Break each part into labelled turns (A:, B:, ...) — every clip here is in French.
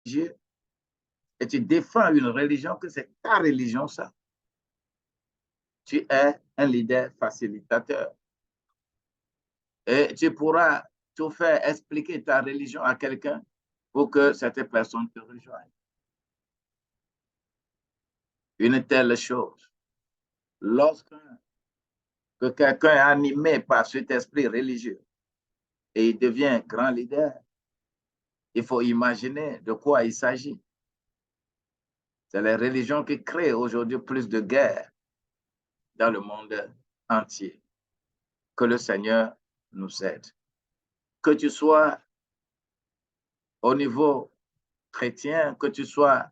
A: religieux et tu défends une religion que c'est ta religion, ça. Tu es un leader facilitateur. Et tu pourras tout faire expliquer ta religion à quelqu'un pour que cette personne te rejoigne. Une telle chose, lorsque quelqu'un est animé par cet esprit religieux et il devient grand leader, il faut imaginer de quoi il s'agit. C'est les religions qui créent aujourd'hui plus de guerres dans le monde entier. Que le Seigneur nous aide. Que tu sois au niveau chrétien, que tu sois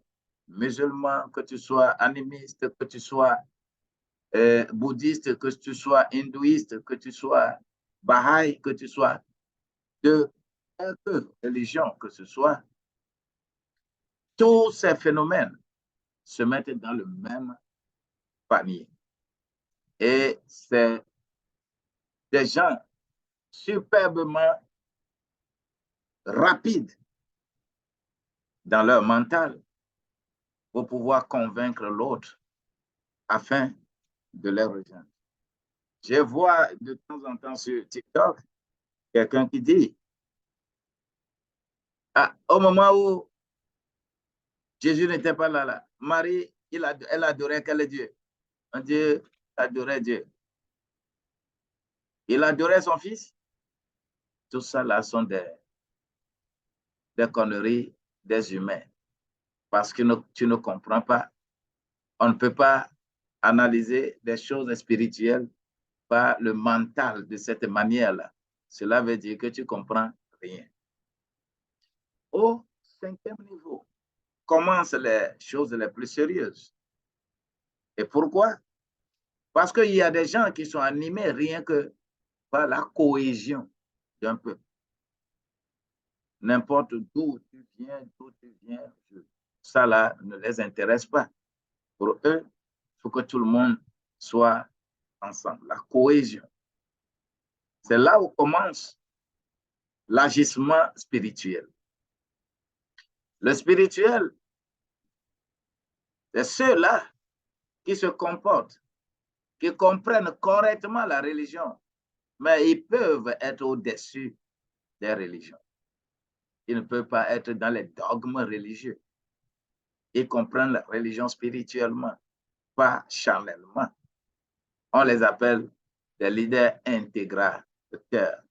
A: musulman, que tu sois animiste, que tu sois bouddhiste, que tu sois hindouiste, que tu sois bahaï, que tu sois de quelque religion que ce soit, tous ces phénomènes se mettent dans le même panier. Et c'est des gens superbement rapides dans leur mental pour pouvoir convaincre l'autre afin de les rejoindre. Je vois de temps en temps sur TikTok quelqu'un qui dit au moment où Jésus n'était pas là, Marie, elle adorait quel Dieu? Un Dieu adorait Dieu. Il adorait son fils. Tout ça là sont des conneries des humains. Parce que tu ne comprends pas. On ne peut pas analyser des choses spirituelles par le mental de cette manière-là. Cela veut dire que tu ne comprends rien. Au 5e niveau, commencent les choses les plus sérieuses. Et pourquoi? Parce qu'il y a des gens qui sont animés rien que par la cohésion d'un peuple. N'importe d'où tu viens, ça là ne les intéresse pas. Pour eux, il faut que tout le monde soit ensemble. La cohésion. C'est là où commence l'agissement spirituel. Le spirituel, c'est ceux-là qui se comportent, qui comprennent correctement la religion, mais ils peuvent être au-dessus des religions. Ils ne peuvent pas être dans les dogmes religieux. Ils comprennent la religion spirituellement, pas charnellement. On les appelle des leaders intégrateurs.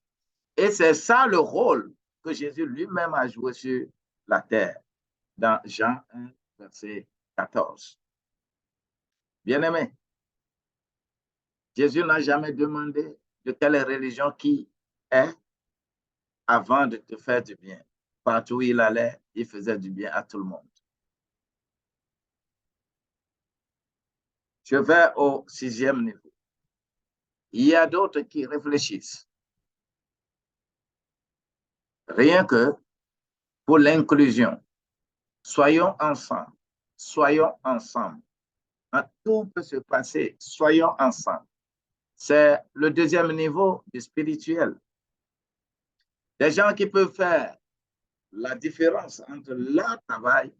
A: Et c'est ça le rôle que Jésus lui-même a joué sur la terre, dans Jean 1, verset 14. Bien-aimé, Jésus n'a jamais demandé de quelle religion qui est avant de te faire du bien. Partout où il allait, il faisait du bien à tout le monde. Je vais au 6e niveau. Il y a d'autres qui réfléchissent. Rien que pour l'inclusion. Soyons ensemble. Soyons ensemble. Tout peut se passer. Soyons ensemble. C'est le 2e niveau du spirituel. Des gens qui peuvent faire la différence entre leur travail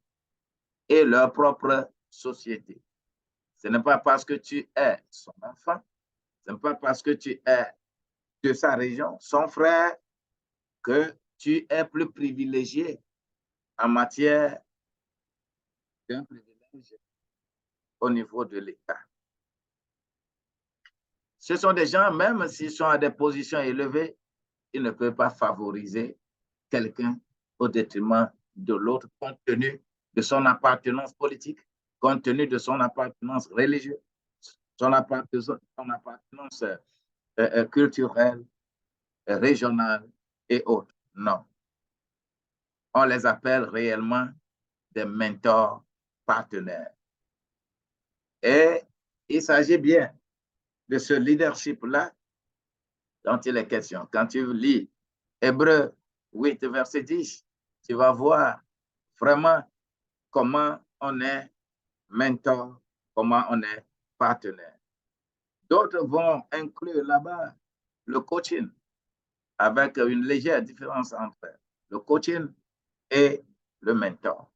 A: et leur propre société. Ce n'est pas parce que tu es son enfant, ce n'est pas parce que tu es de sa région, son frère, que tu es plus privilégié en matière d'un privilège au niveau de l'État. Ce sont des gens, même s'ils sont à des positions élevées, ils ne peuvent pas favoriser quelqu'un au détriment de l'autre, compte tenu de son appartenance politique, compte tenu de son appartenance religieuse, son appartenance culturelle, régionale et autres. Non. On les appelle réellement des mentors partenaires. Et il s'agit bien de ce leadership-là dont il est question. Quand tu lis Hébreux 8, verset 10, tu vas voir vraiment comment on est mentor, comment on est partenaire. D'autres vont inclure là-bas le coaching, avec une légère différence entre le coaching et le mentor.